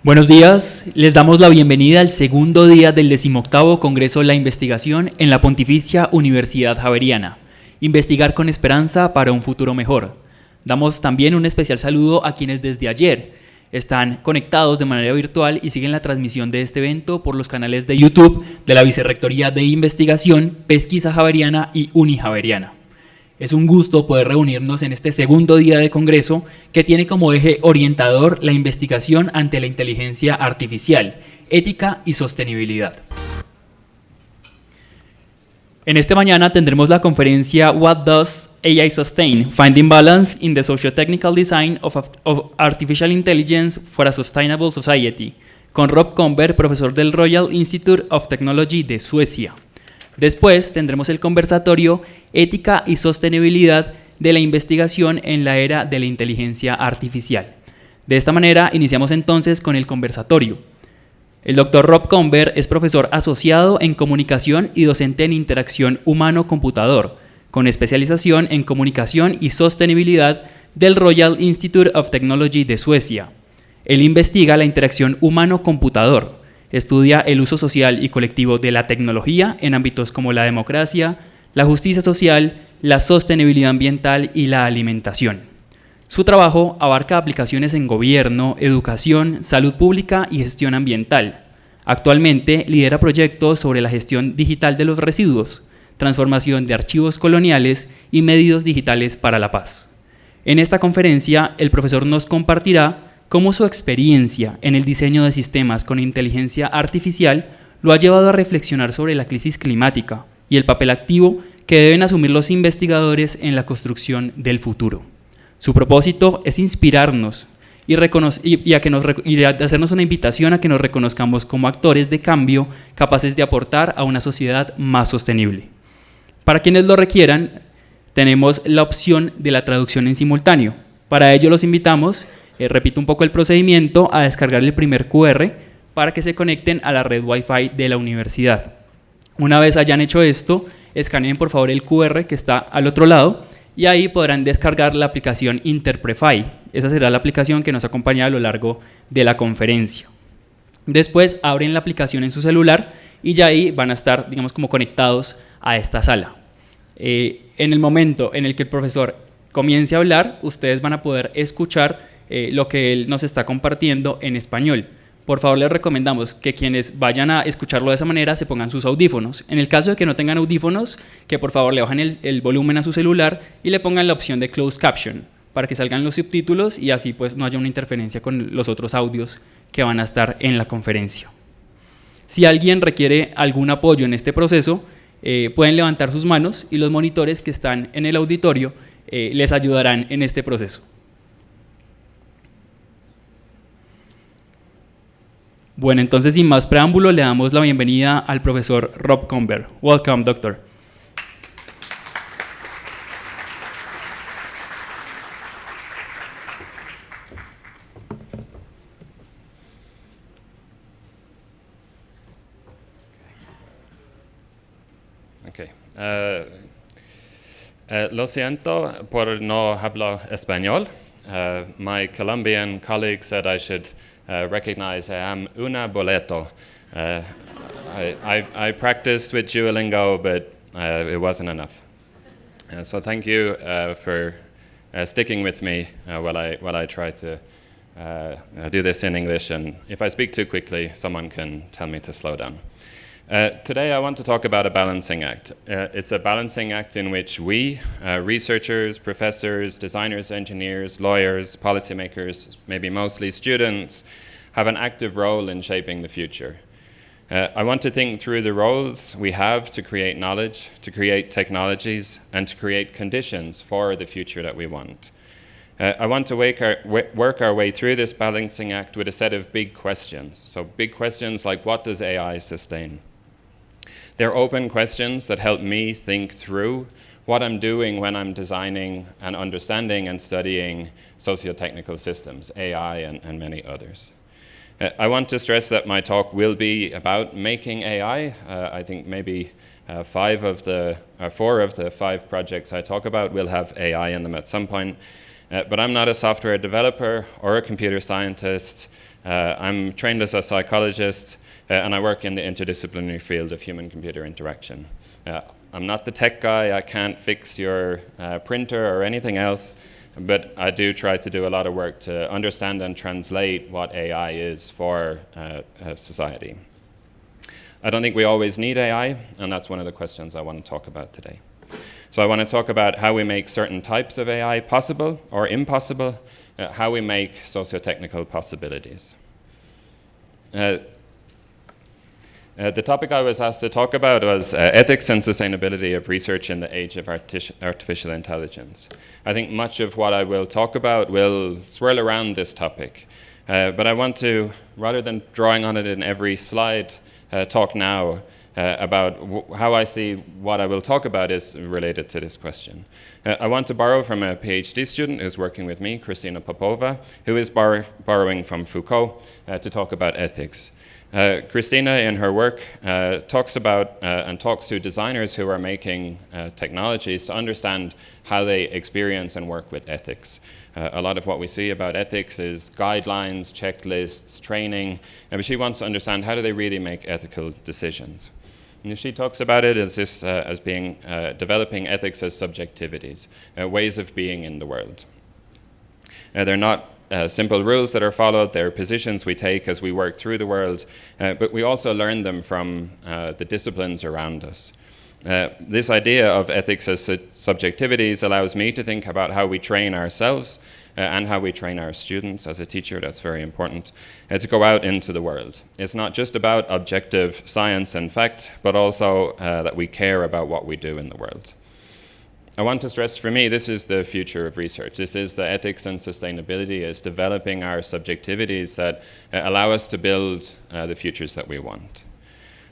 Buenos días, les damos la bienvenida al segundo día del 18º Congreso La Investigación en la Pontificia Universidad Javeriana. Investigar con esperanza para un futuro mejor. Damos también un especial saludo a quienes desde ayer están conectados de manera virtual y siguen la transmisión de este evento por los canales de YouTube de la Vicerrectoría de Investigación, Pesquisa Javeriana y Unijaveriana. Es un gusto poder reunirnos en este segundo día de Congreso que tiene como eje orientador la investigación ante la inteligencia artificial, ética y sostenibilidad. En este mañana tendremos la conferencia What Does AI Sustain? Finding Balance in the Socio-Technical Design of Artificial Intelligence for a Sustainable Society, con Rob Comber, profesor del Royal Institute of Technology de Suecia. Después tendremos el conversatorio Ética y Sostenibilidad de la Investigación en la Era de la Inteligencia Artificial. De esta manera iniciamos entonces con el conversatorio. El Dr. Rob Comber es profesor asociado en comunicación y docente en interacción humano-computador, con especialización en comunicación y sostenibilidad del Royal Institute of Technology de Suecia. Él investiga la interacción humano-computador. Estudia el uso social y colectivo de la tecnología en ámbitos como la democracia, la justicia social, la sostenibilidad ambiental y la alimentación. Su trabajo abarca aplicaciones en gobierno, educación, salud pública y gestión ambiental. Actualmente lidera proyectos sobre la gestión digital de los residuos, transformación de archivos coloniales y medios digitales para la paz. En esta conferencia, el profesor nos compartirá cómo su experiencia en el diseño de sistemas con inteligencia artificial lo ha llevado a reflexionar sobre la crisis climática y el papel activo que deben asumir los investigadores en la construcción del futuro. Su propósito es inspirarnos y hacernos una invitación a que nos reconozcamos como actores de cambio capaces de aportar a una sociedad más sostenible. Para quienes lo requieran, tenemos la opción de la traducción en simultáneo. Para ello los invitamos, repito un poco el procedimiento, a descargar el primer QR para que se conecten a la red Wi-Fi de la universidad. Una vez hayan hecho esto, escaneen por favor el QR que está al otro lado y ahí podrán descargar la aplicación Interprefy. Esa será la aplicación que nos acompaña a lo largo de la conferencia. Después abren la aplicación en su celular y ya ahí van a estar, digamos, como conectados a esta sala. En el momento en el que el profesor comience a hablar, ustedes van a poder escuchar lo que él nos está compartiendo en español. Por favor, les recomendamos que quienes vayan a escucharlo de esa manera se pongan sus audífonos. En el caso de que no tengan audífonos, que por favor le bajen el volumen a su celular y le pongan la opción de Closed Caption para que salgan los subtítulos y así pues no haya una interferencia con los otros audios que van a estar en la conferencia. Si alguien requiere algún apoyo en este proceso, pueden levantar sus manos y los monitores que están en el auditorio les ayudarán en este proceso. Bueno, entonces sin más preámbulo le damos la bienvenida al profesor Rob Comber. Welcome, doctor. Okay. Lo siento por no hablar español. My Colombian colleague said I should recognize I am una boleto. I practiced with Duolingo, but it wasn't enough. So thank you for sticking with me while I try to do this in English. And if I speak too quickly, someone can tell me to slow down. Today I want to talk about a balancing act. It's a balancing act in which we, researchers, professors, designers, engineers, lawyers, policymakers, maybe mostly students, have an active role in shaping the future. I want to think through the roles we have to create knowledge, to create technologies, and to create conditions for the future that we want. I want to work our way through this balancing act with a set of big questions. So big questions like, what does AI sustain? They're open questions that help me think through what I'm doing when I'm designing and understanding and studying socio-technical systems, AI and many others. I want to stress that my talk will be about making AI. I think maybe 4 of the 5 projects I talk about will have AI in them at some point. But I'm not a software developer or a computer scientist. I'm trained as a psychologist, and I work in the interdisciplinary field of human-computer interaction. I'm not the tech guy. I can't fix your printer or anything else, but I do try to do a lot of work to understand and translate what AI is for society. I don't think we always need AI, and that's one of the questions I want to talk about today. So I want to talk about how we make certain types of AI possible or impossible, how we make socio-technical possibilities. The topic I was asked to talk about was ethics and sustainability of research in the age of artificial intelligence. I think much of what I will talk about will swirl around this topic, but I want to, rather than drawing on it in every slide, talk now about how I see what I will talk about is related to this question. I want to borrow from a PhD student who's working with me, Kristina Popova, who is borrowing from Foucault to talk about ethics. Kristina, in her work, talks about and talks to designers who are making technologies to understand how they experience and work with ethics. A lot of what we see about ethics is guidelines, checklists, training, but she wants to understand how do they really make ethical decisions. And she talks about it as being developing ethics as subjectivities, ways of being in the world. They're not simple rules that are followed, they're positions we take as we work through the world, but we also learn them from the disciplines around us. This idea of ethics as subjectivities allows me to think about how we train ourselves and how we train our students. As a teacher, that's very important, to go out into the world. It's not just about objective science and fact, but also that we care about what we do in the world. I want to stress, for me, this is the future of research. This is the ethics and sustainability, is developing our subjectivities that allow us to build the futures that we want.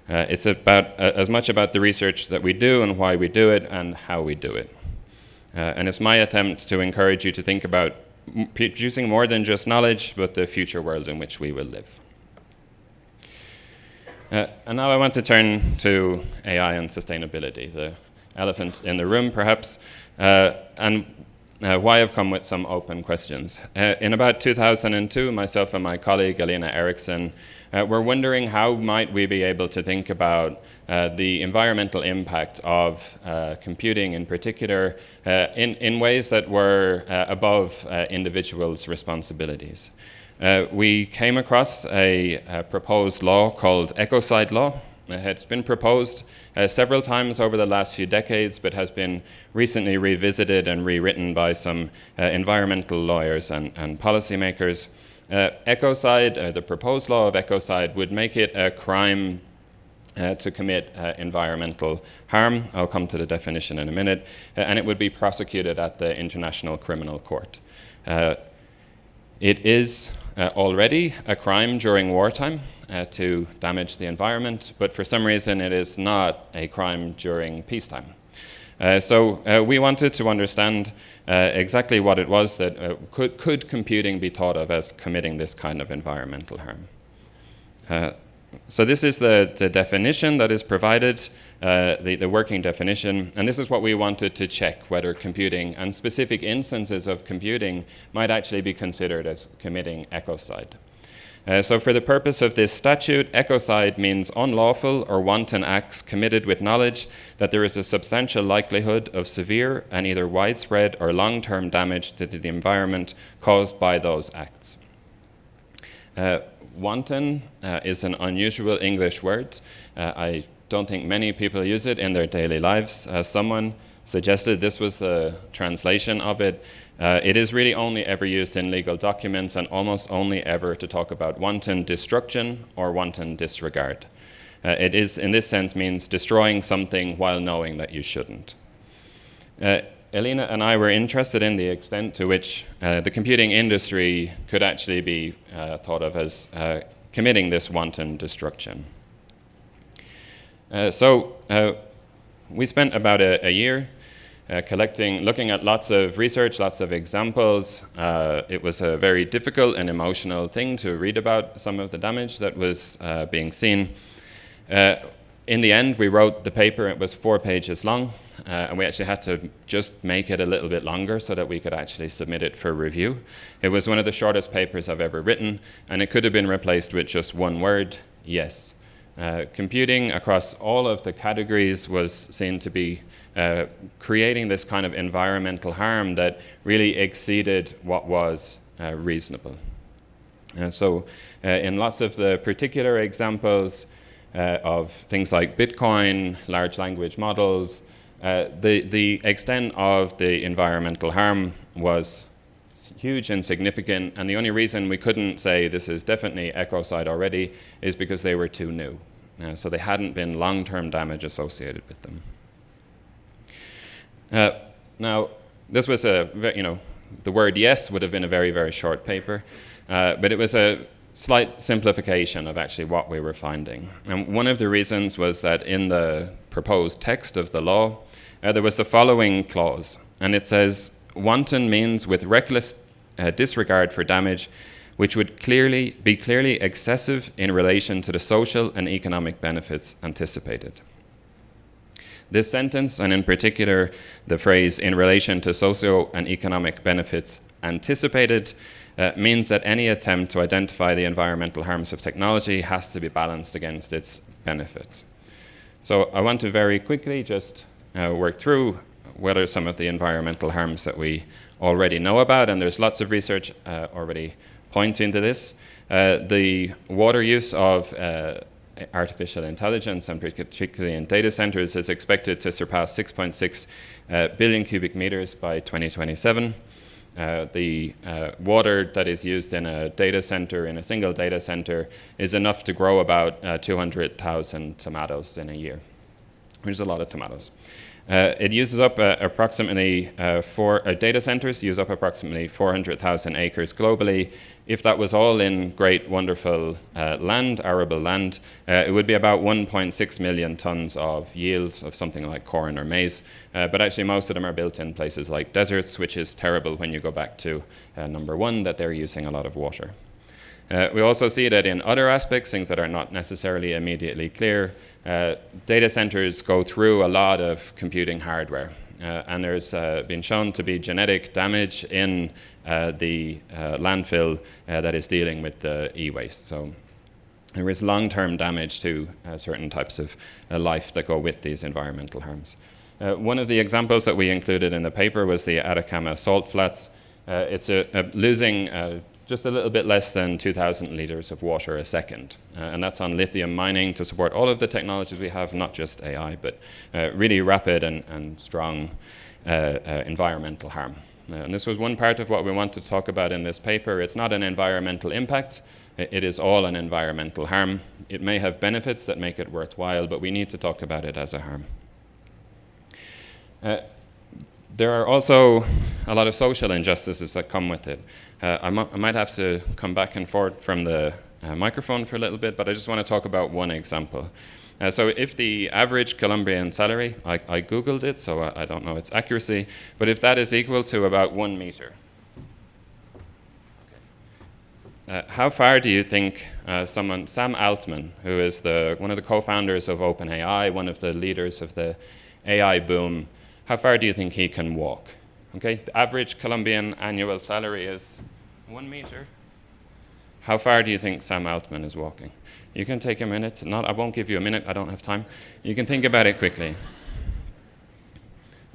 It's about as much about the research that we do and why we do it and how we do it. And it's my attempt to encourage you to think about producing more than just knowledge, but the future world in which we will live. And now I want to turn to AI and sustainability, the elephant in the room, perhaps, and why I've come with some open questions. In about 2002, myself and my colleague, Alina Eriksson, were wondering how might we be able to think about the environmental impact of computing in particular in ways that were above individuals' responsibilities. We came across a proposed law called ecocide law. It's been proposed several times over the last few decades, but has been recently revisited and rewritten by some environmental lawyers and policymakers. Ecocide, the proposed law of ecocide, would make it a crime to commit environmental harm. I'll come to the definition in a minute. And it would be prosecuted at the International Criminal Court. It is already a crime during wartime to damage the environment, but for some reason it is not a crime during peacetime. So we wanted to understand exactly what it was that could computing be thought of as committing this kind of environmental harm. So this is the definition that is provided, the working definition, and this is what we wanted to check whether computing and specific instances of computing might actually be considered as committing ecocide. So for the purpose of this statute, ecocide means unlawful or wanton acts committed with knowledge that there is a substantial likelihood of severe and either widespread or long-term damage to the environment caused by those acts. Wanton is an unusual English word. I don't think many people use it in their daily lives. Someone suggested this was the translation of it. It is really only ever used in legal documents and almost only ever to talk about wanton destruction or wanton disregard. It is, in this sense, means destroying something while knowing that you shouldn't. Elina and I were interested in the extent to which the computing industry could actually be thought of as committing this wanton destruction. So we spent about a year looking at lots of research, lots of examples. It was a very difficult and emotional thing to read about some of the damage that was being seen. In the end, we wrote the paper. It was 4 pages long. and we actually had to just make it a little bit longer so that we could actually submit it for review. It was one of the shortest papers I've ever written, and it could have been replaced with just one word, yes. Computing across all of the categories was seen to be creating this kind of environmental harm that really exceeded what was reasonable. So in lots of the particular examples of things like Bitcoin, large language models, the extent of the environmental harm was huge and significant, and the only reason we couldn't say this is definitely ecocide already is because they were too new. So they hadn't been long-term damage associated with them. Now, this was the word yes would have been a very, very short paper, but it was a slight simplification of actually what we were finding. And one of the reasons was that in the proposed text of the law, there was the following clause, and it says, wanton means with reckless disregard for damage, which would be clearly excessive in relation to the social and economic benefits anticipated. This sentence, and in particular the phrase in relation to socio and economic benefits anticipated, means that any attempt to identify the environmental harms of technology has to be balanced against its benefits. So I want to very quickly just work through what are some of the environmental harms that we already know about, and there's lots of research already pointing to this. The water use of artificial intelligence, and particularly in data centers, is expected to surpass 6.6 billion cubic meters by 2027. The water that is used in a data center, in a single data center, is enough to grow about 200,000 tomatoes in a year, which is a lot of tomatoes. It uses up approximately data centers use up approximately 400,000 acres globally. If that was all in great, wonderful land, arable land, it would be about 1.6 million tons of yields of something like corn or maize. But actually, most of them are built in places like deserts, which is terrible when you go back to number one, that they're using a lot of water. We also see that in other aspects, things that are not necessarily immediately clear, data centers go through a lot of computing hardware. And there's been shown to be genetic damage in the landfill that is dealing with the e-waste. So there is long-term damage to certain types of life that go with these environmental harms. One of the examples that we included in the paper was the Atacama salt flats. It's losing just a little bit less than 2,000 liters of water a second. And that's on lithium mining to support all of the technologies we have, not just AI, but really rapid and strong environmental harm. And this was one part of what we want to talk about in this paper. It's not an environmental impact. It is all an environmental harm. It may have benefits that make it worthwhile, but we need to talk about it as a harm. There are also a lot of social injustices that come with it. I might have to come back and forth from the microphone for a little bit, but I just want to talk about one example. So if the average Colombian salary, I Googled it, so I don't know its accuracy, but if that is equal to about 1 meter, how far do you think Sam Altman, who is one of the co-founders of OpenAI, one of the leaders of the AI boom, how far do you think he can walk? Okay, the average Colombian annual salary is 1 meter. How far do you think Sam Altman is walking? You can take a minute. I won't give you a minute. I don't have time. You can think about it quickly.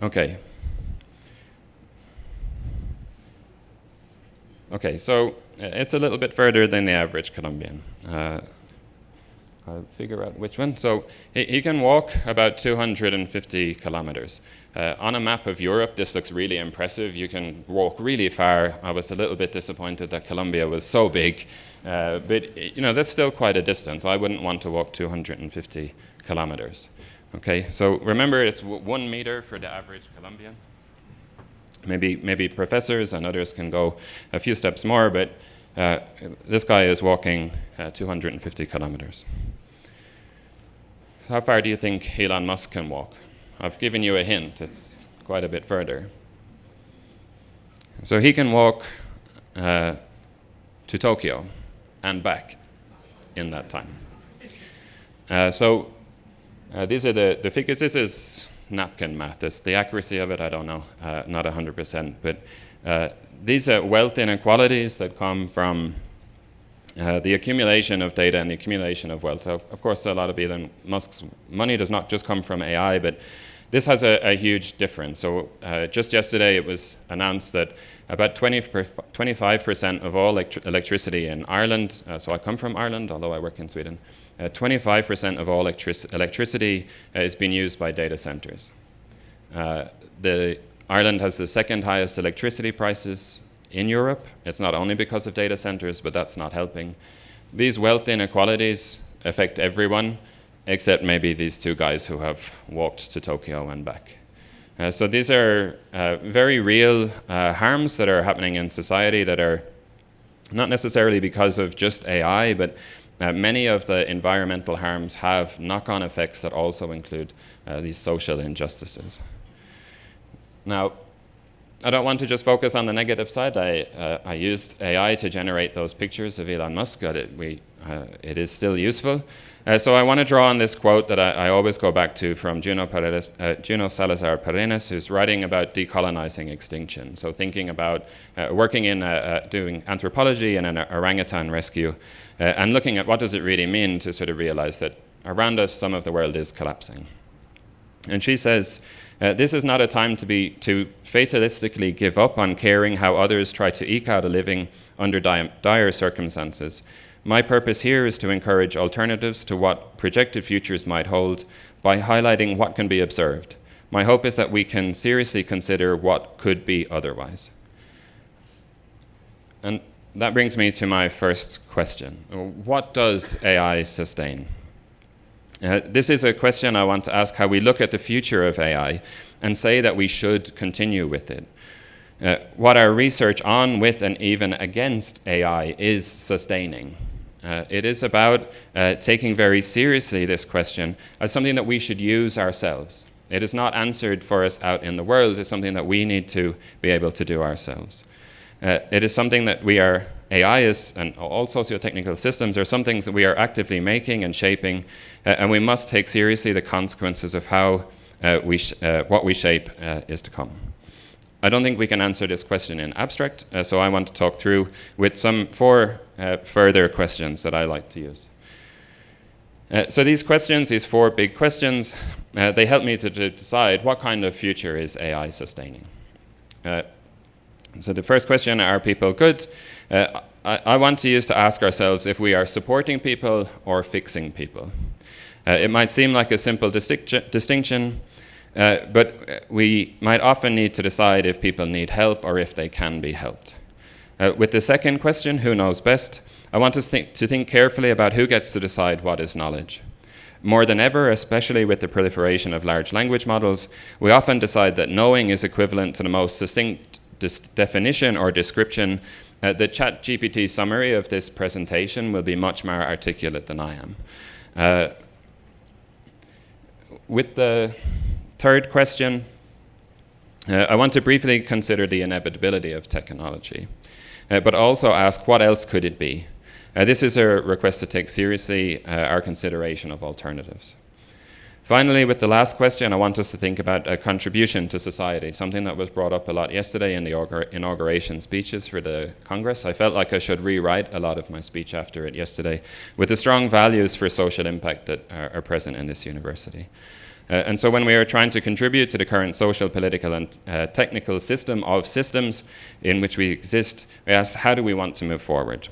Okay. Okay, so it's a little bit further than the average Colombian. I'll figure out which one. So he can walk about 250 kilometers. On a map of Europe, this looks really impressive. You can walk really far. I was a little bit disappointed that Colombia was so big, but that's still quite a distance. I wouldn't want to walk 250 kilometers. Okay, so remember, it's 1 meter for the average Colombian. Maybe professors and others can go a few steps more, but this guy is walking 250 kilometers. How far do you think Elon Musk can walk? I've given you a hint. It's quite a bit further. So he can walk to Tokyo and back in that time. So these are the figures. This is napkin math. The accuracy of it, I don't know, not 100%. But these wealth inequalities that come from the accumulation of data and the accumulation of wealth. Of course, a lot of Elon Musk's money does not just come from AI, but this has a huge difference. So just yesterday it was announced that about 25% of all electricity in Ireland, so I come from Ireland, although I work in Sweden, 25% of all electricity is being used by data centers. Ireland has the second highest electricity prices in Europe. It's not only because of data centers, but that's not helping. These wealth inequalities affect everyone, except maybe these two guys who have walked to Tokyo and back. So these are very real harms that are happening in society that are not necessarily because of just AI, but many of the environmental harms have knock-on effects that also include these social injustices. Now, I don't want to just focus on the negative side. I used AI to generate those pictures of Elon Musk. It is still useful. So I want to draw on this quote that I always go back to from Juno Salazar Paredes, who's writing about decolonizing extinction. So thinking about working in doing anthropology and an orangutan rescue, and looking at what does it really mean to sort of realize that around us some of the world is collapsing. And she says, this is not a time to fatalistically give up on caring how others try to eke out a living under dire circumstances. My purpose here is to encourage alternatives to what projected futures might hold by highlighting what can be observed. My hope is that we can seriously consider what could be otherwise. And that brings me to my first question. What does AI sustain? This is a question I want to ask how we look at the future of AI and say that we should continue with it. What our research on, with, and even against AI is sustaining. It is about taking very seriously this question as something that we should use ourselves. It is not answered for us out in the world. It's something that we need to be able to do ourselves. It is something that AI is, and all socio-technical systems are some things that we are actively making and shaping, and we must take seriously the consequences of how what we shape is to come. I don't think we can answer this question in abstract, so I want to talk through with some four further questions that I like to use. So these questions, these four big questions, they help me to decide what kind of future is AI sustaining. So the first question, are people good? I want to use to ask ourselves if we are supporting people or fixing people. It might seem like a simple distinction, but we might often need to decide if people need help or if they can be helped. With the second question, who knows best, I want us to think carefully about who gets to decide what is knowledge. More than ever, especially with the proliferation of large language models, we often decide that knowing is equivalent to the most succinct definition or description. The ChatGPT summary of this presentation will be much more articulate than I am. With the third question, I want to briefly consider the inevitability of technology, but also ask what else could it be? This is a request to take seriously our consideration of alternatives. Finally, with the last question, I want us to think about a contribution to society, something that was brought up a lot yesterday in the inauguration speeches for the Congress. I felt like I should rewrite a lot of my speech after it yesterday with the strong values for social impact that are present in this university. And so when we are trying to contribute to the current social, political, and technical system of systems in which we exist, we ask, how do we want to move forward?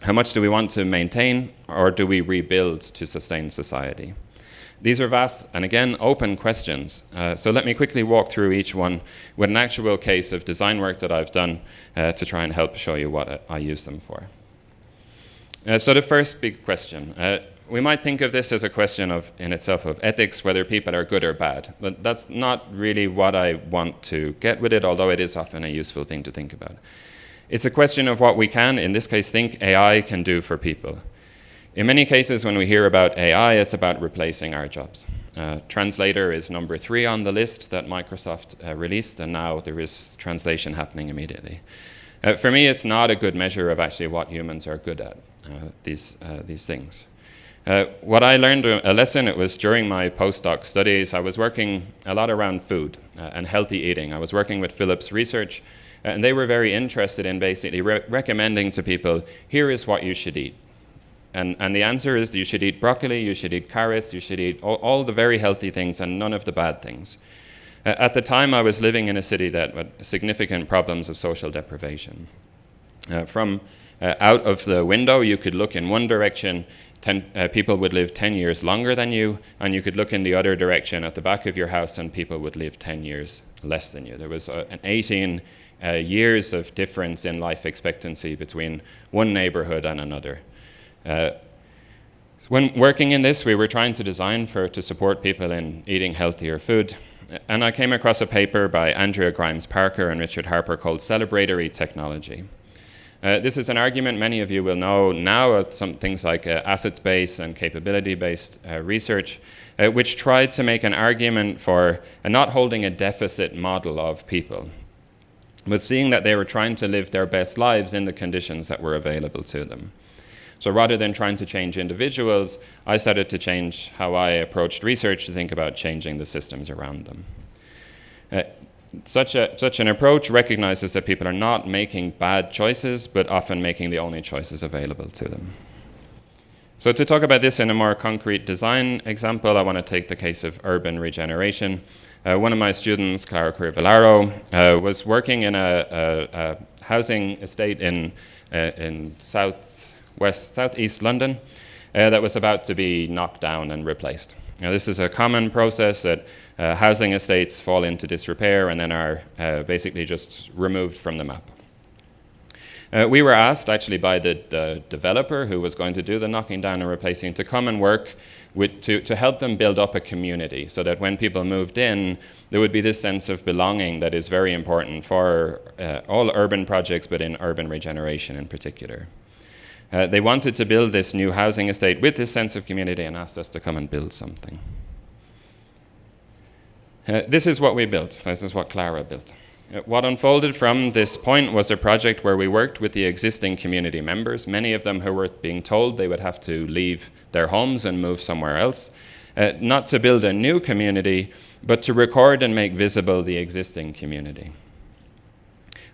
How much do we want to maintain, or do we rebuild to sustain society? These are vast and, again, open questions. So let me quickly walk through each one with an actual case of design work that I've done to try and help show you what I use them for. So the first big question. We might think of this as a question in itself of ethics, whether people are good or bad. But that's not really what I want to get with it, although it is often a useful thing to think about. It's a question of what we can, in this case, think AI can do for people. In many cases, when we hear about AI, it's about replacing our jobs. Translator is number 3 on the list that Microsoft released, and now there is translation happening immediately. For me, it's not a good measure of actually what humans are good at, these things. What I learned a lesson, it was during my postdoc studies. I was working a lot around food and healthy eating. I was working with Philips Research, and they were very interested in basically recommending to people, here is what you should eat. And the answer is that you should eat broccoli, you should eat carrots, you should eat all the very healthy things and none of the bad things. At the time, I was living in a city that had significant problems of social deprivation. From out of the window, you could look in one direction, people would live 10 years longer than you, and you could look in the other direction at the back of your house and people would live 10 years less than you. There was an 18 years of difference in life expectancy between one neighborhood and another. When working in this, we were trying to design to support people in eating healthier food. And I came across a paper by Andrea Grimes Parker and Richard Harper called Celebratory Technology. This is an argument many of you will know now of some things like assets-based and capability-based research, which tried to make an argument for not holding a deficit model of people, but seeing that they were trying to live their best lives in the conditions that were available to them. So rather than trying to change individuals, I started to change how I approached research to think about changing the systems around them. Such an approach recognizes that people are not making bad choices, but often making the only choices available to them. So to talk about this in a more concrete design example, I want to take the case of urban regeneration. One of my students, Clara Curvillaro, was working in a housing estate in southeast London that was about to be knocked down and replaced. Now, this is a common process that housing estates fall into disrepair and then are basically just removed from the map. We were asked actually by the developer who was going to do the knocking down and replacing to come and work to help them build up a community so that when people moved in, there would be this sense of belonging that is very important for all urban projects, but in urban regeneration in particular. They wanted to build this new housing estate with this sense of community and asked us to come and build something. This is what we built. This is what Clara built. What unfolded from this point was a project where we worked with the existing community members, many of them who were being told they would have to leave their homes and move somewhere else, not to build a new community, but to record and make visible the existing community.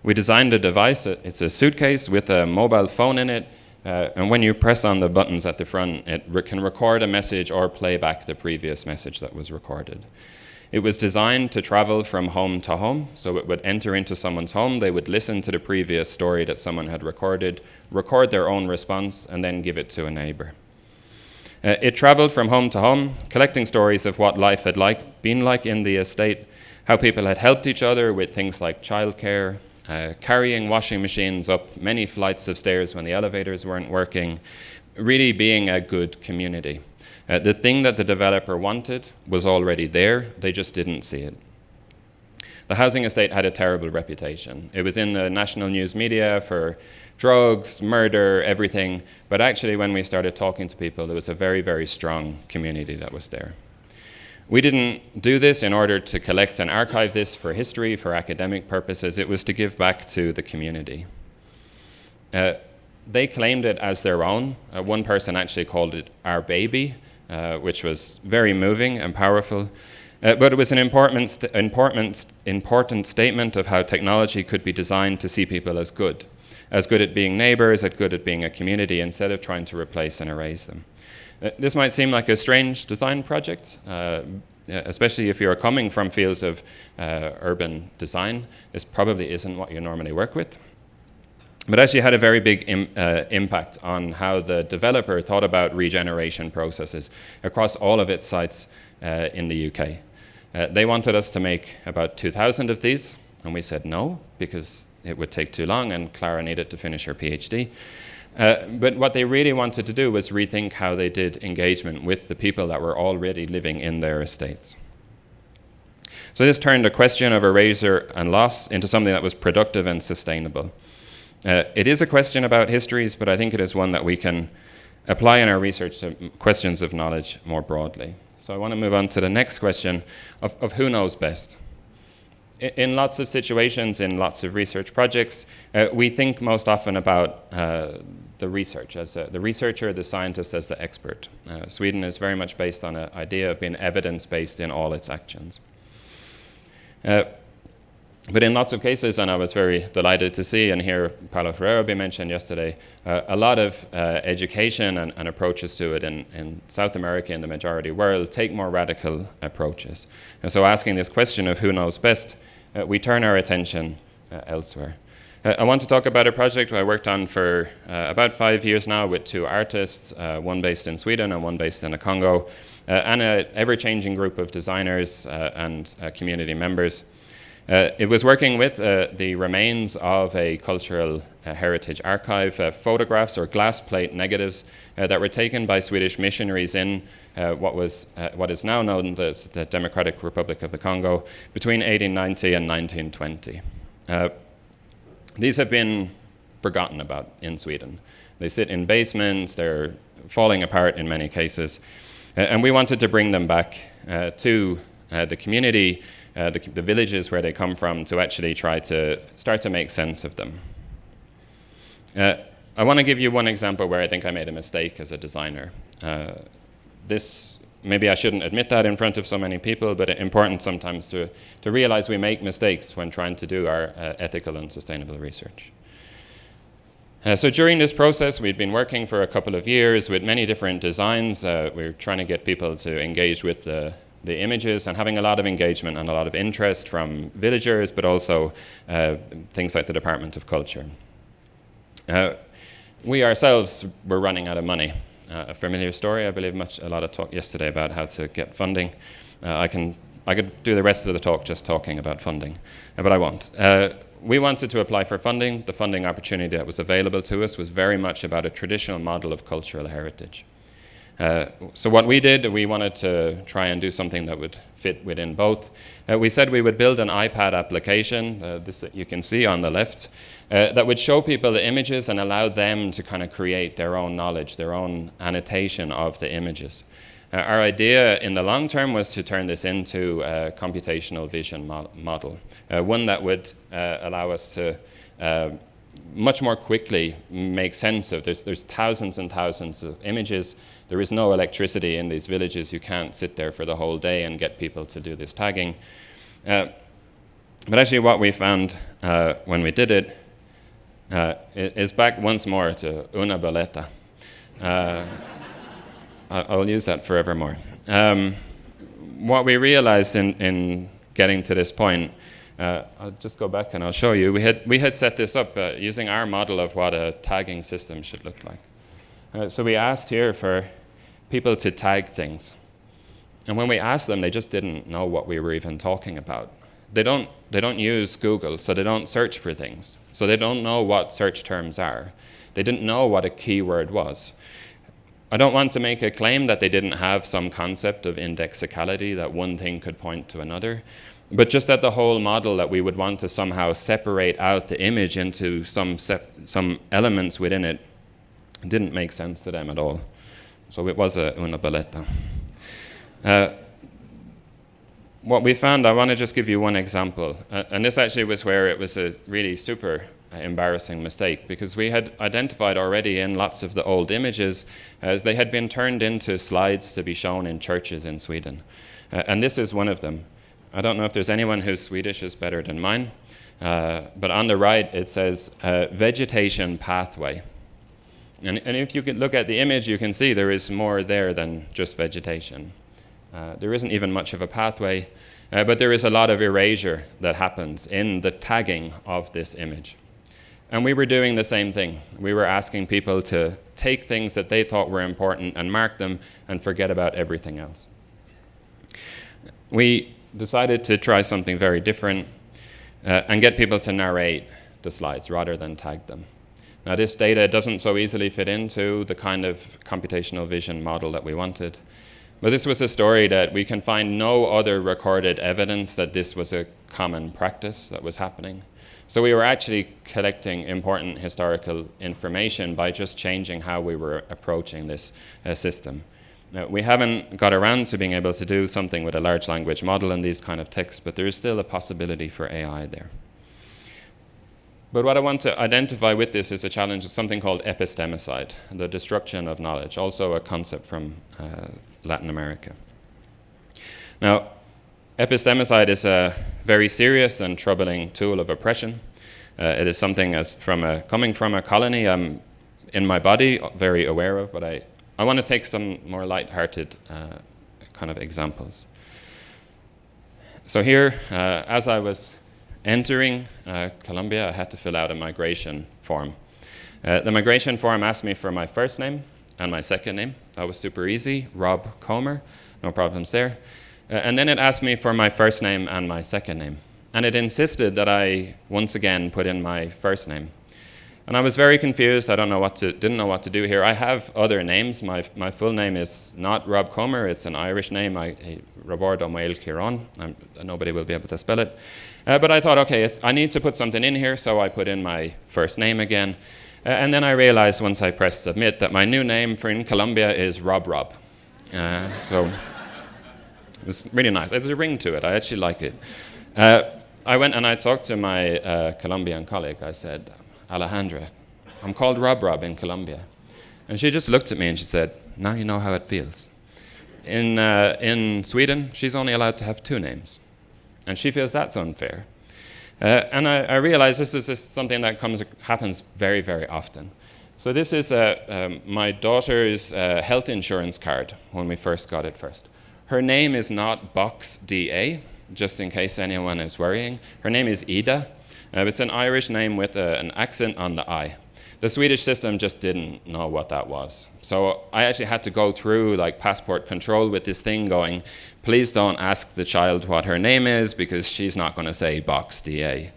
We designed a device. It's a suitcase with a mobile phone in it, and when you press on the buttons at the front, it can record a message or play back the previous message that was recorded. It was designed to travel from home to home, so it would enter into someone's home, they would listen to the previous story that someone had recorded, record their own response, and then give it to a neighbor. It traveled from home to home, collecting stories of what life had been like in the estate, how people had helped each other with things like childcare, carrying washing machines up many flights of stairs when the elevators weren't working, really being a good community. The thing that the developer wanted was already there, they just didn't see it. The housing estate had a terrible reputation. It was in the national news media for drugs, murder, everything, but actually when we started talking to people, there was a very, very strong community that was there. We didn't do this in order to collect and archive this for history, for academic purposes. It was to give back to the community. They claimed it as their own. One person actually called it our baby, which was very moving and powerful. But it was an important statement of how technology could be designed to see people as good at being neighbors, as good at being a community, instead of trying to replace and erase them. This might seem like a strange design project, especially if you're coming from fields of urban design. This probably isn't what you normally work with. But actually had a very big impact on how the developer thought about regeneration processes across all of its sites in the UK. They wanted us to make about 2,000 of these, and we said no, because it would take too long, and Clara needed to finish her PhD. But what they really wanted to do was rethink how they did engagement with the people that were already living in their estates. So this turned a question of erasure and loss into something that was productive and sustainable. It is a question about histories, but I think it is one that we can apply in our research to questions of knowledge more broadly. So I want to move on to the next question of who knows best. In lots of situations, in lots of research projects, we think most often about the research, as the researcher, the scientist as the expert. Sweden is very much based on an idea of being evidence-based in all its actions. But in lots of cases, and I was very delighted to see and hear Paulo Ferreira be mentioned yesterday, a lot of education and approaches to it in South America and the majority world take more radical approaches. And so asking this question of who knows best, we turn our attention elsewhere. I want to talk about a project I worked on for about 5 years now with 2 artists, one based in Sweden and one based in the Congo, and an ever-changing group of designers and community members. It was working with the remains of a cultural heritage archive, photographs or glass plate negatives that were taken by Swedish missionaries in what is now known as the Democratic Republic of the Congo between 1890 and 1920. These have been forgotten about in Sweden. They sit in basements, they're falling apart in many cases, and we wanted to bring them back to the community, the villages where they come from, to actually try to start to make sense of them. I want to give you one example where I think I made a mistake as a designer. Maybe I shouldn't admit that in front of so many people, but it's important sometimes to realize we make mistakes when trying to do our ethical and sustainable research. So during this process, we'd been working for a couple of years with many different designs. We were trying to get people to engage with the images and having a lot of engagement and a lot of interest from villagers, but also things like the Department of Culture. We ourselves were running out of money. A familiar story, I believe, a lot of talk yesterday about how to get funding. I could do the rest of the talk just talking about funding, but I won't. We wanted to apply for funding. The funding opportunity that was available to us was very much about a traditional model of cultural heritage. So what we did, we wanted to try and do something that would fit within both. We said we would build an iPad application, this that you can see on the left, that would show people the images and allow them to kind of create their own knowledge, their own annotation of the images. Our idea in the long term was to turn this into a computational vision model, one that would allow us to much more quickly make sense of. There's thousands and thousands of images. There is no electricity in these villages. You can't sit there for the whole day and get people to do this tagging. But actually what we found when we did it is back once more to una boleta. I'll use that forevermore. What we realized in getting to this point, I'll just go back and I'll show you. We had set this up using our model of what a tagging system should look like. So we asked here for people to tag things. And when we asked them, they just didn't know what we were even talking about. They don't use Google, so they don't search for things. So they don't know what search terms are. They didn't know what a keyword was. I don't want to make a claim that they didn't have some concept of indexicality, that one thing could point to another, but just that the whole model that we would want to somehow separate out the image into some elements within it didn't make sense to them at all. So it was una boleta. What we found, I want to just give you one example, and this actually was where it was a really super embarrassing mistake, because we had identified already in lots of the old images as they had been turned into slides to be shown in churches in Sweden. And this is one of them. I don't know if there's anyone whose Swedish is better than mine, but on the right it says vegetation pathway. And if you could look at the image, you can see there is more there than just vegetation. There isn't even much of a pathway, but there is a lot of erasure that happens in the tagging of this image. And we were doing the same thing. We were asking people to take things that they thought were important and mark them and forget about everything else. We decided to try something very different and get people to narrate the slides rather than tag them. Now, this data doesn't so easily fit into the kind of computational vision model that we wanted. But this was a story that we can find no other recorded evidence that this was a common practice that was happening. So we were actually collecting important historical information by just changing how we were approaching this system. Now, we haven't got around to being able to do something with a large language model in these kind of texts, but there is still a possibility for AI there. But what I want to identify with this is a challenge of something called epistemicide, the destruction of knowledge, also a concept from Latin America. Now, epistemicide is a very serious and troubling tool of oppression. It is something coming from a colony I'm in my body very aware of, but I want to take some more light-hearted kind of examples. So here, as I was entering Colombia, I had to fill out a migration form. The migration form asked me for my first name and my second name. That was super easy, Rob Comer, no problems there. And then it asked me for my first name and my second name. And it insisted that I, once again, put in my first name. And I was very confused. I didn't know what to do here. I have other names. My full name is not Rob Comer. It's an Irish name, Robordo Mael Chiron. Nobody will be able to spell it. But I thought, okay, I need to put something in here, so I put in my first name again. And then I realized once I pressed submit that my new name in Colombia is Rob. So it was really nice. There's a ring to it. I actually like it. I went and I talked to my Colombian colleague. I said, Alejandra, I'm called Rob in Colombia. And she just looked at me and she said, now you know how it feels. In Sweden, she's only allowed to have two names. And she feels that's unfair. And I realized this is something that happens very, very often. So this is my daughter's health insurance card when we first got it first. Her name is not Box DA, just in case anyone is worrying. Her name is Ida. It's an Irish name with an accent on the I. The Swedish system just didn't know what that was. So I actually had to go through like passport control with this thing going, please don't ask the child what her name is because she's not going to say Box DA.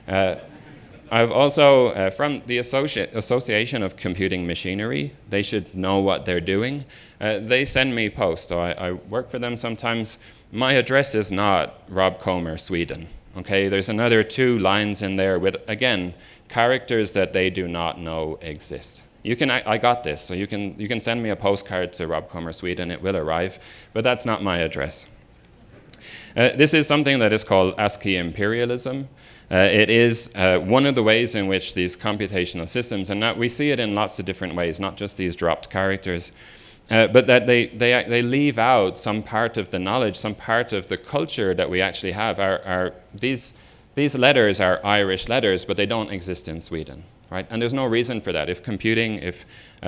I've also, from the Association of Computing Machinery, they should know what they're doing. They send me posts, so I work for them sometimes. My address is not Rob Comer, Sweden. Okay, there's another 2 lines in there with, again, characters that they do not know exist. I got this, so you can send me a postcard to Rob Comer, Sweden, it will arrive, but that's not my address. This is something that is called ASCII imperialism. It is one of the ways in which these computational systems, and that we see it in lots of different ways, not just these dropped characters, but that they leave out some part of the knowledge, some part of the culture that we actually have. These letters are Irish letters, but they don't exist in Sweden, right? And there's no reason for that. If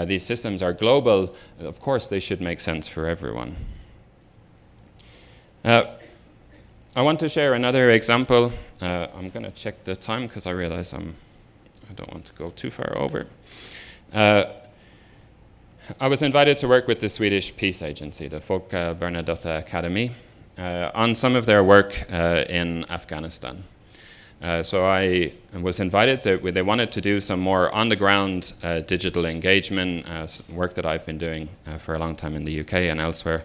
these systems are global, of course they should make sense for everyone. I want to share another example. I'm going to check the time because I realize I don't want to go too far over. I was invited to work with the Swedish peace agency, the Folke Bernadotte Academy, on some of their work in Afghanistan. So I was invited they wanted to do some more on-the-ground digital engagement, work that I've been doing for a long time in the UK and elsewhere.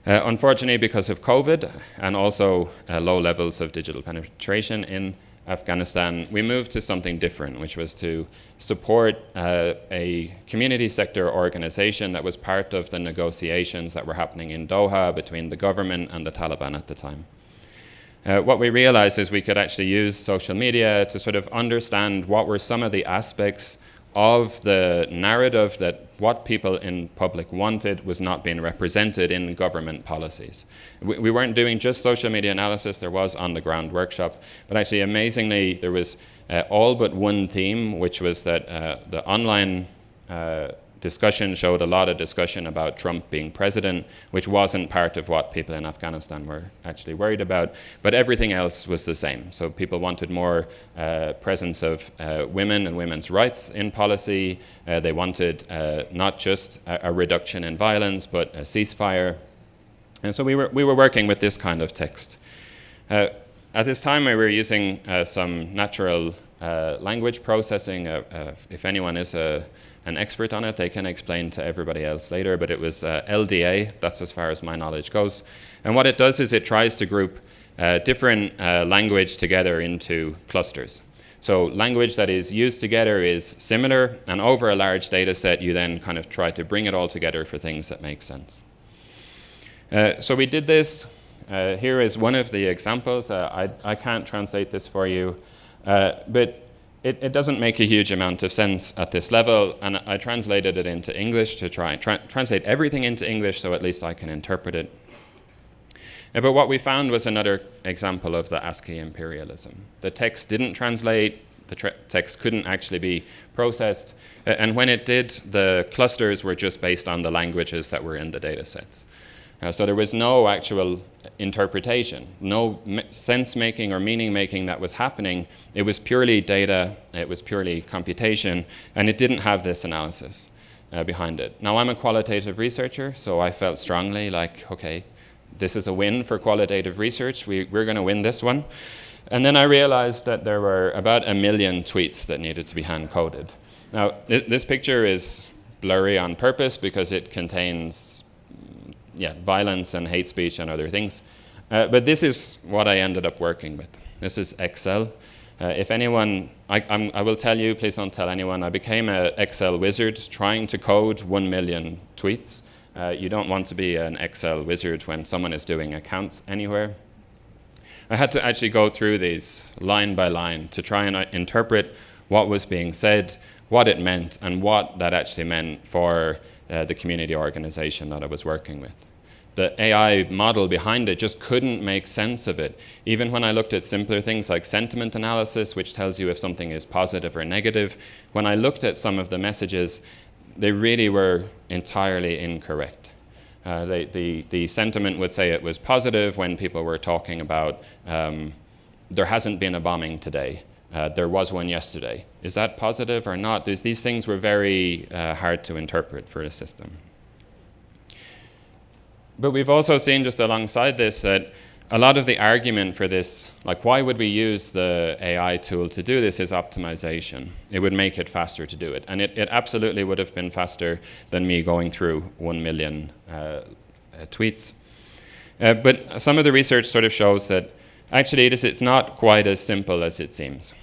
Unfortunately, because of COVID and also low levels of digital penetration in Afghanistan, we moved to something different, which was to support a community sector organization that was part of the negotiations that were happening in Doha between the government and the Taliban at the time. What we realized is we could actually use social media to sort of understand what were some of the aspects of the narrative that what people in public wanted was not being represented in government policies. We weren't doing just social media analysis, there was on-the-ground workshop, but actually amazingly there was all but one theme, which was that the online discussion showed a lot of discussion about Trump being president, which wasn't part of what people in Afghanistan were actually worried about, but everything else was the same. So people wanted more presence of women and women's rights in policy. They wanted not just a reduction in violence, but a ceasefire. And so we were working with this kind of text. At this time, we were using some natural language processing. If anyone is an expert on it, they can explain to everybody else later, but it was LDA, that's as far as my knowledge goes. And what it does is it tries to group different language together into clusters. So language that is used together is similar, and over a large data set, you then kind of try to bring it all together for things that make sense. So we did this. Here is one of the examples. I can't translate this for you, but it doesn't make a huge amount of sense at this level, and I translated it into English to try and translate everything into English so at least I can interpret it. But what we found was another example of the ASCII imperialism. The text didn't translate, the text couldn't actually be processed, and when it did, the clusters were just based on the languages that were in the data sets. So there was no actual interpretation, no sense-making or meaning-making that was happening. It was purely data, it was purely computation, and it didn't have this analysis behind it. Now, I'm a qualitative researcher, so I felt strongly like, okay, this is a win for qualitative research. We're going to win this one. And then I realized that there were about 1 million tweets that needed to be hand-coded. Now, this picture is blurry on purpose because it contains violence and hate speech and other things. But this is what I ended up working with. This is Excel. If anyone, I will tell you, please don't tell anyone, I became an Excel wizard trying to code 1 million tweets. You don't want to be an Excel wizard when someone is doing accounts anywhere. I had to actually go through these line by line to try and interpret what was being said, what it meant, and what that actually meant for the community organization that I was working with. The AI model behind it just couldn't make sense of it. Even when I looked at simpler things like sentiment analysis, which tells you if something is positive or negative, when I looked at some of the messages, they really were entirely incorrect. The sentiment would say it was positive when people were talking about there hasn't been a bombing today. There was one yesterday. Is that positive or not? These things were very hard to interpret for a system. But we've also seen just alongside this that a lot of the argument for this, like why would we use the AI tool to do this, is optimization. It would make it faster to do it. And it absolutely would have been faster than me going through 1 million tweets. But some of the research sort of shows that actually it's not quite as simple as it seems.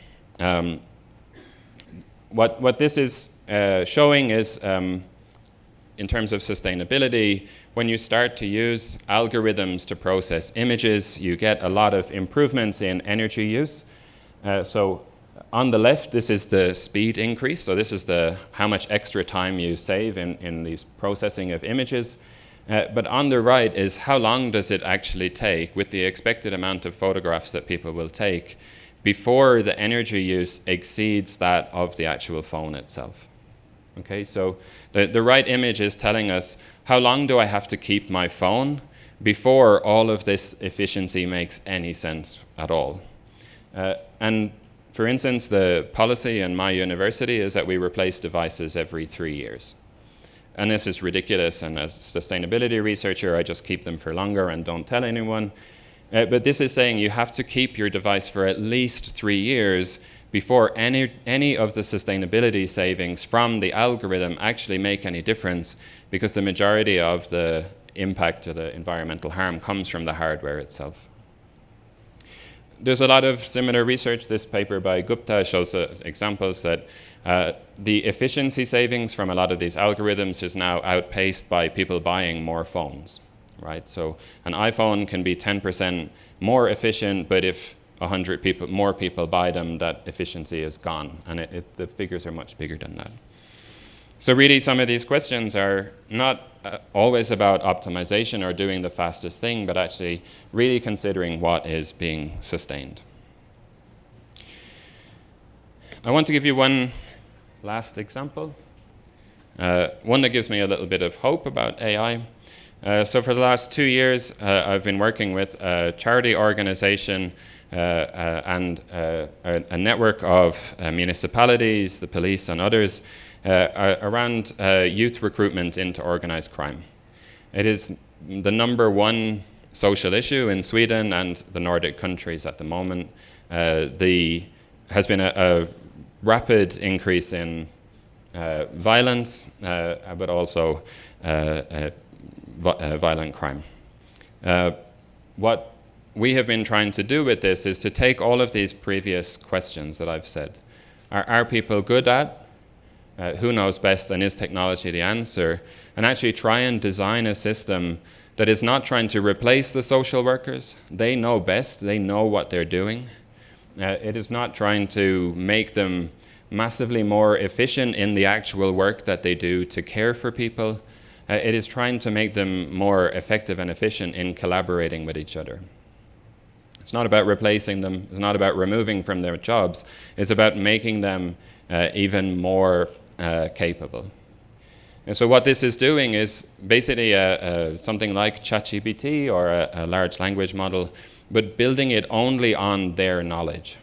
What this is showing is, in terms of sustainability, when you start to use algorithms to process images, you get a lot of improvements in energy use. So on the left, this is the speed increase. So this is how much extra time you save in these processing of images. But on the right is how long does it actually take with the expected amount of photographs that people will take before the energy use exceeds that of the actual phone itself. Okay, so the right image is telling us how long do I have to keep my phone before all of this efficiency makes any sense at all. And for instance, the policy in my university is that we replace devices every 3 years. And this is ridiculous, and as a sustainability researcher, I just keep them for longer and don't tell anyone. But this is saying you have to keep your device for at least 3 years before any of the sustainability savings from the algorithm actually make any difference, because the majority of the impact or the environmental harm comes from the hardware itself. There's a lot of similar research. This paper by Gupta shows examples that the efficiency savings from a lot of these algorithms is now outpaced by people buying more phones, right? So an iPhone can be 10% more efficient, but if 100 more people buy them, that efficiency is gone, and the figures are much bigger than that. So really, some of these questions are not always about optimization or doing the fastest thing, but actually really considering what is being sustained. I want to give you one last example, one that gives me a little bit of hope about AI. So for the last 2 years, I've been working with a charity organization and a network of municipalities, the police and others, around youth recruitment into organized crime. It is the #1 social issue in Sweden and the Nordic countries at the moment. Has been a rapid increase in violence, but also violent crime. What we have been trying to do with this is to take all of these previous questions that I've said. Are people good at? Who knows best, and is technology the answer? And actually try and design a system that is not trying to replace the social workers. They know best, they know what they're doing, It is not trying to make them massively more efficient in the actual work that they do to care for people. It is trying to make them more effective and efficient in collaborating with each other. It's not about replacing them. It's not about removing from their jobs. It's about making them even more capable. And so what this is doing is basically something like ChatGPT or a large language model, but building it only on their knowledge.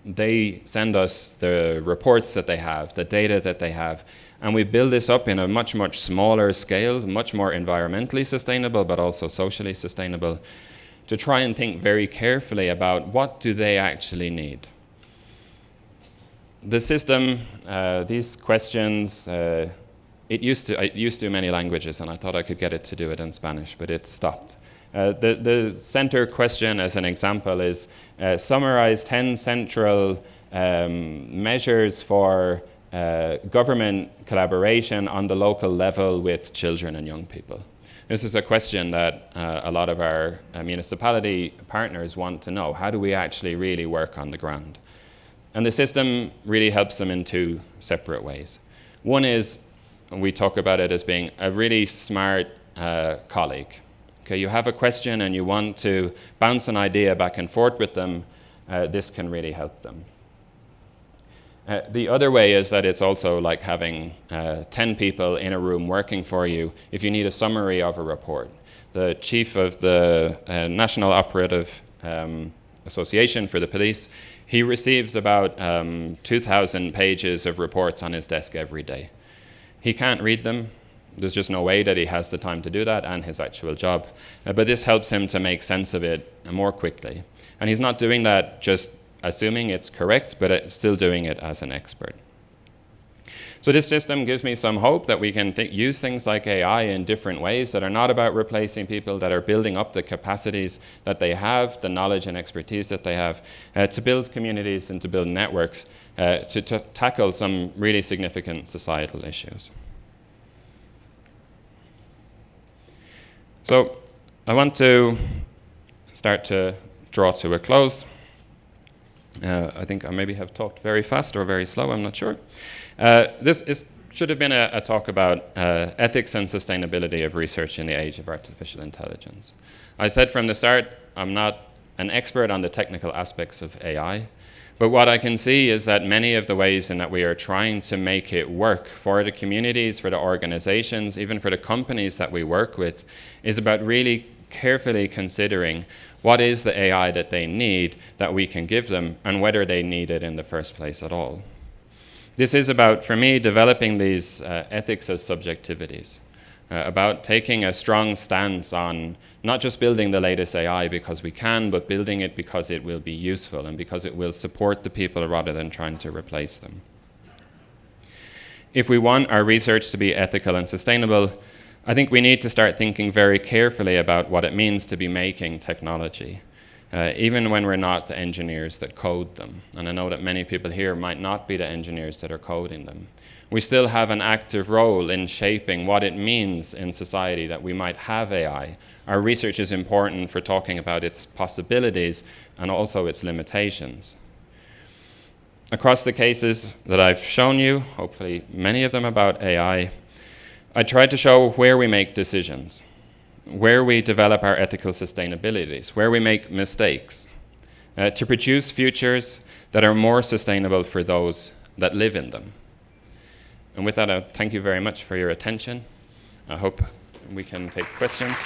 They send us the reports that they have, the data that they have, and we build this up in a much, much smaller scale, much more environmentally sustainable, but also socially sustainable, to try and think very carefully about what do they actually need. The system, these questions, it used to do many languages, and I thought I could get it to do it in Spanish, but it stopped. The center question, as an example, is summarize 10 central measures for government collaboration on the local level with children and young people. This is a question that a lot of our municipality partners want to know. How do we actually really work on the ground? And the system really helps them in two separate ways. One is, we talk about it as being a really smart colleague. Okay, you have a question and you want to bounce an idea back and forth with them, this can really help them. The other way is that it's also like having 10 people in a room working for you if you need a summary of a report. The chief of the National Operative Association for the Police, he receives about 2,000 pages of reports on his desk every day. He can't read them. There's just no way that he has the time to do that and his actual job. But this helps him to make sense of it more quickly. And he's not doing that just assuming it's correct, but still doing it as an expert. So this system gives me some hope that we can use things like AI in different ways that are not about replacing people, that are building up the capacities that they have, the knowledge and expertise that they have, to build communities and to build networks, to tackle some really significant societal issues. So I want to start to draw to a close. I think I maybe have talked very fast or very slow, I'm not sure. Should have been a talk about ethics and sustainability of research in the age of artificial intelligence. I said from the start, I'm not an expert on the technical aspects of AI, but what I can see is that many of the ways in that we are trying to make it work for the communities, for the organizations, even for the companies that we work with, is about really carefully considering what is the AI that they need that we can give them and whether they need it in the first place at all. This is about, for me, developing these ethics as subjectivities, about taking a strong stance on not just building the latest AI because we can, but building it because it will be useful and because it will support the people rather than trying to replace them. If we want our research to be ethical and sustainable, I think we need to start thinking very carefully about what it means to be making technology, even when we're not the engineers that code them. And I know that many people here might not be the engineers that are coding them. We still have an active role in shaping what it means in society that we might have AI. Our research is important for talking about its possibilities and also its limitations. Across the cases that I've shown you, hopefully many of them about AI, I tried to show where we make decisions, where we develop our ethical sustainabilities, where we make mistakes, to produce futures that are more sustainable for those that live in them. And with that, I thank you very much for your attention. I hope we can take questions.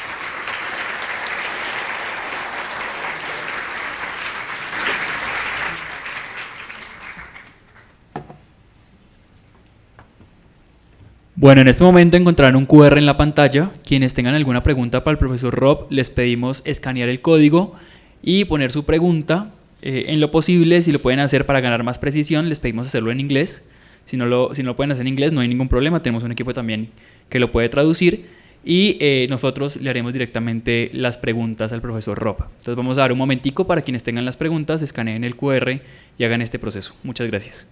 Bueno, en este momento encontrarán un QR en la pantalla. Quienes tengan alguna pregunta para el profesor Rob, les pedimos escanear el código y poner su pregunta. En lo posible, si lo pueden hacer para ganar más precisión, les pedimos hacerlo en inglés. Si no lo pueden hacer en inglés, no hay ningún problema. Tenemos un equipo también que lo puede traducir. Y nosotros le haremos directamente las preguntas al profesor Rob. Entonces vamos a dar un momentico para quienes tengan las preguntas, escaneen el QR y hagan este proceso. Muchas gracias.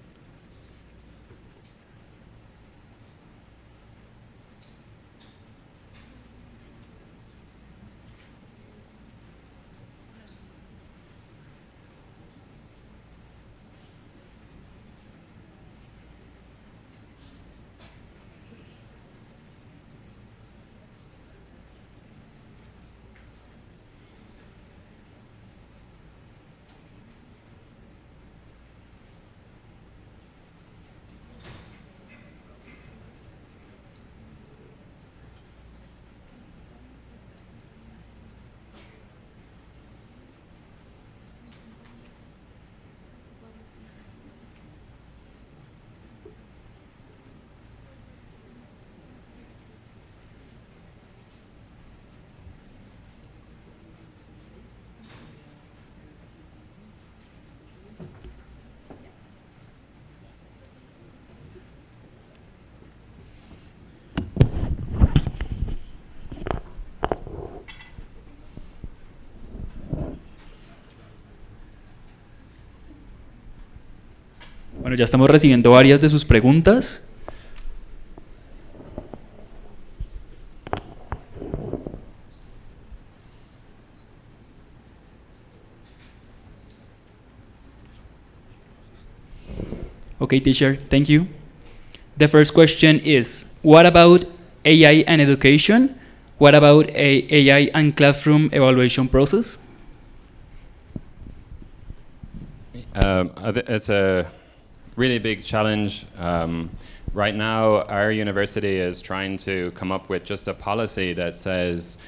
Bueno, ya estamos recibiendo varias de sus preguntas. Okay, teacher, thank you. The first question is, what about AI and education? What about AI and classroom evaluation process? It's a really big challenge. Right now, our university is trying to come up with just a policy that says,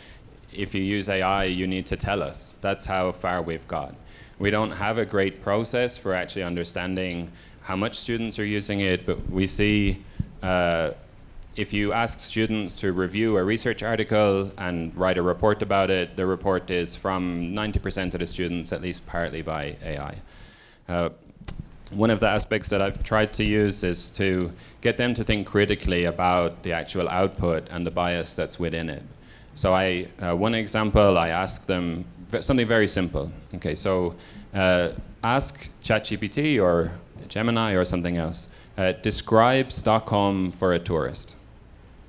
if you use AI, you need to tell us. That's how far we've got. We don't have a great process for actually understanding how much students are using it, but we see if you ask students to review a research article and write a report about it, the report is from 90% of the students, at least partly by AI. One of the aspects that I've tried to use is to get them to think critically about the actual output and the bias that's within it. So one example, I ask them something very simple. Okay, so ask ChatGPT or Gemini or something else, describe Stockholm for a tourist.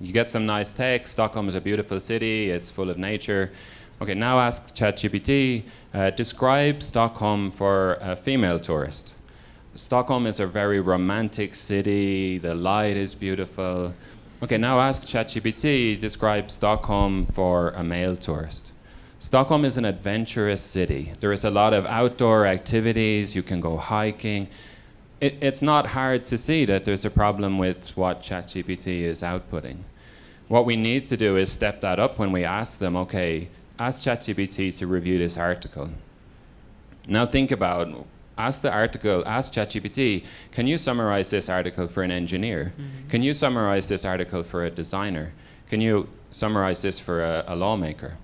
You get some nice text, Stockholm is a beautiful city, it's full of nature. Okay, now ask ChatGPT, describe Stockholm for a female tourist. Stockholm is a very romantic city, the light is beautiful. Okay, now ask ChatGPT, describe Stockholm for a male tourist. Stockholm is an adventurous city. There is a lot of outdoor activities, you can go hiking. It's not hard to see that there's a problem with what ChatGPT is outputting. What we need to do is step that up when we ask them, okay, ask ChatGPT to review this article. Now think about, ask ChatGPT, can you summarize this article for an engineer? Mm-hmm. Can you summarize this article for a designer? Can you summarize this for a lawmaker?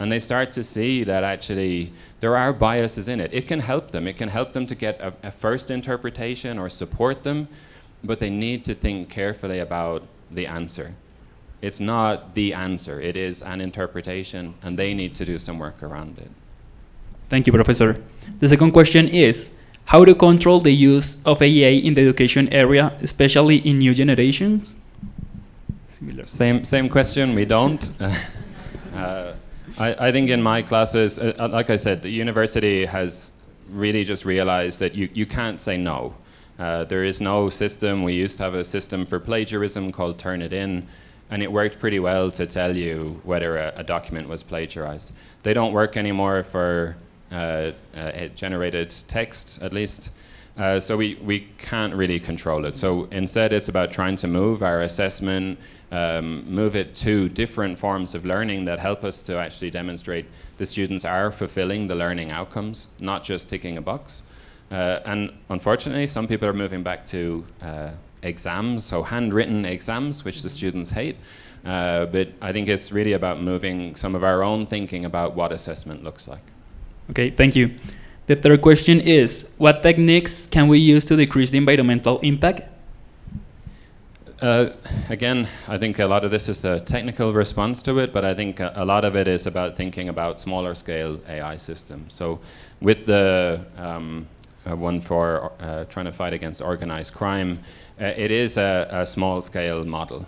And they start to see that actually there are biases in it. It can help them. It can help them to get a first interpretation or support them, but they need to think carefully about the answer. It's not the answer. It is an interpretation, and they need to do some work around it. Thank you, Professor. The second question is, how to control the use of AI in the education area, especially in new generations? Similar. Same question, we don't. I think in my classes, like I said, the university has really just realized that you can't say no. There is no system. We used to have a system for plagiarism called Turnitin, and it worked pretty well to tell you whether a document was plagiarized. They don't work anymore for generated text, at least. So we can't really control it. So instead, it's about trying to move our assessment, move it to different forms of learning that help us to actually demonstrate the students are fulfilling the learning outcomes, not just ticking a box. And unfortunately, some people are moving back to exams, so handwritten exams, which the students hate. But I think it's really about moving some of our own thinking about what assessment looks like. Okay, thank you. The third question is, what techniques can we use to decrease the environmental impact? Again, I think a lot of this is a technical response to it, but I think a lot of it is about thinking about smaller scale AI systems. So with the one for trying to fight against organized crime, it is a small scale model.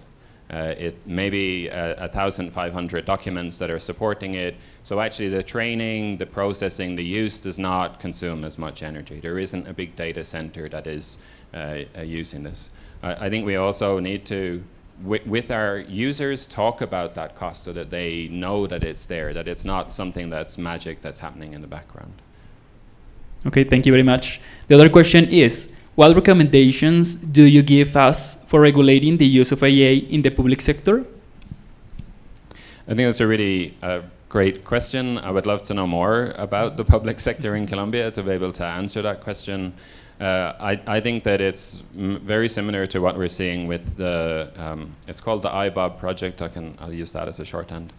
It may be 1,500 documents that are supporting it. So actually the training, the processing, the use does not consume as much energy. There isn't a big data center that is using this. I think we also need to, with our users, talk about that cost so that they know that it's there, that it's not something that's magic that's happening in the background. Okay, thank you very much. The other question is, what recommendations do you give us for regulating the use of AI in the public sector? I think that's a really great question. I would love to know more about the public sector in Colombia to be able to answer that question. I think that it's very similar to what we're seeing with the, it's called the IBOB project, I'll use that as a shorthand,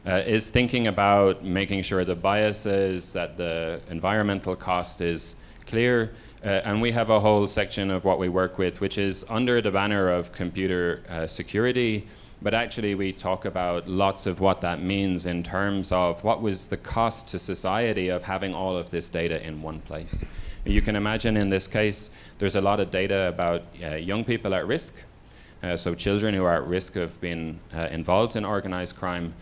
is thinking about making sure the biases, that the environmental cost is clear. And we have a whole section of what we work with, which is under the banner of computer security, but actually we talk about lots of what that means in terms of what was the cost to society of having all of this data in one place. You can imagine in this case, there's a lot of data about young people at risk, so children who are at risk of being involved in organized crime.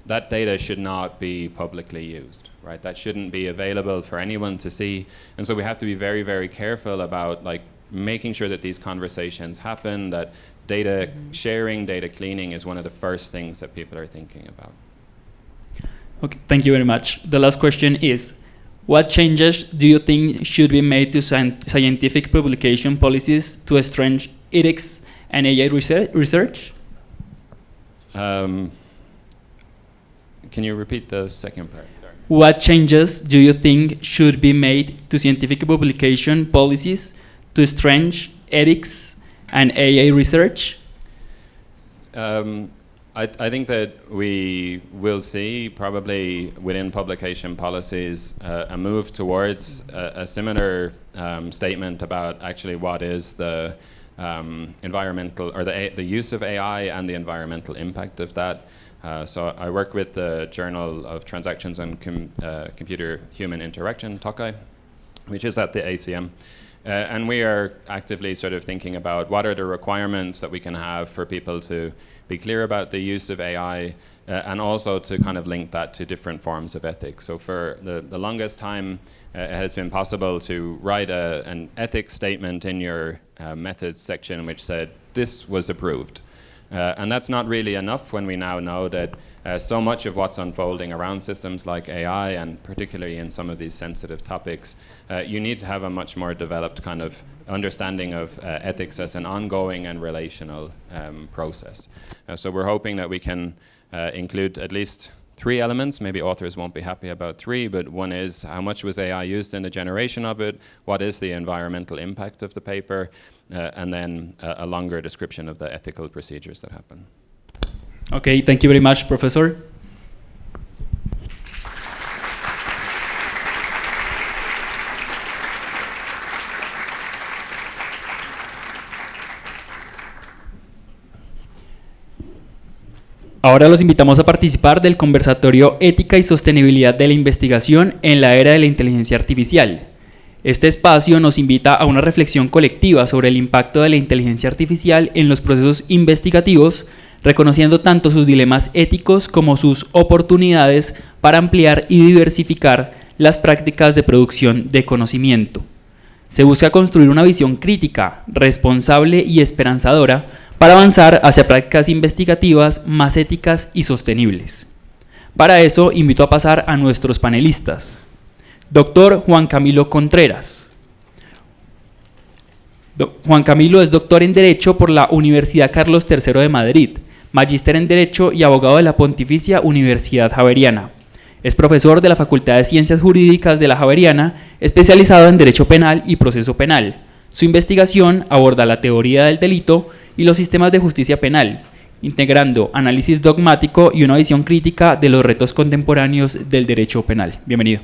That data should not be publicly used, right? That shouldn't be available for anyone to see. And so we have to be very, very careful about like making sure that these conversations happen, that data sharing, data cleaning is one of the first things that people are thinking about. Okay, thank you very much. The last question is, what changes do you think should be made to scientific publication policies to strengthen ethics and AI research? Can you repeat the second part? Sorry. What changes do you think should be made to scientific publication policies to strengthen ethics and AI research? I think that we will see probably within publication policies a move towards a similar statement about actually what is the environmental or the use of AI and the environmental impact of that. So I work with the Journal of Transactions and Computer-Human Interaction, TOCAI, which is at the ACM. And we are actively sort of thinking about what are the requirements that we can have for people to be clear about the use of AI and also to kind of link that to different forms of ethics. So for the longest time, it has been possible to write an ethics statement in your methods section which said, this was approved. And that's not really enough when we now know that so much of what's unfolding around systems like AI, and particularly in some of these sensitive topics, you need to have a much more developed kind of understanding of ethics as an ongoing and relational process. So we're hoping that we can include at least 3 elements. Maybe authors won't be happy about 3, but one is how much was AI used in the generation of it, what is the environmental impact of the paper, and then a longer description of the ethical procedures that happen. Okay, thank you very much, Professor. Ahora los invitamos a participar del conversatorio Ética y Sostenibilidad de la Investigación en la Era de la Inteligencia Artificial. Este espacio nos invita a una reflexión colectiva sobre el impacto de la inteligencia artificial en los procesos investigativos, reconociendo tanto sus dilemas éticos como sus oportunidades para ampliar y diversificar las prácticas de producción de conocimiento. Se busca construir una visión crítica, responsable y esperanzadora para avanzar hacia prácticas investigativas más éticas y sostenibles. Para eso, invito a pasar a nuestros panelistas. Doctor Juan Camilo Contreras. Juan Camilo es doctor en Derecho por la Universidad Carlos III de Madrid, magíster en Derecho y abogado de la Pontificia Universidad Javeriana. Es profesor de la Facultad de Ciencias Jurídicas de la Javeriana, especializado en Derecho Penal y Proceso Penal. Su investigación aborda la teoría del delito y los sistemas de justicia penal, integrando análisis dogmático y una visión crítica de los retos contemporáneos del derecho penal. Bienvenido.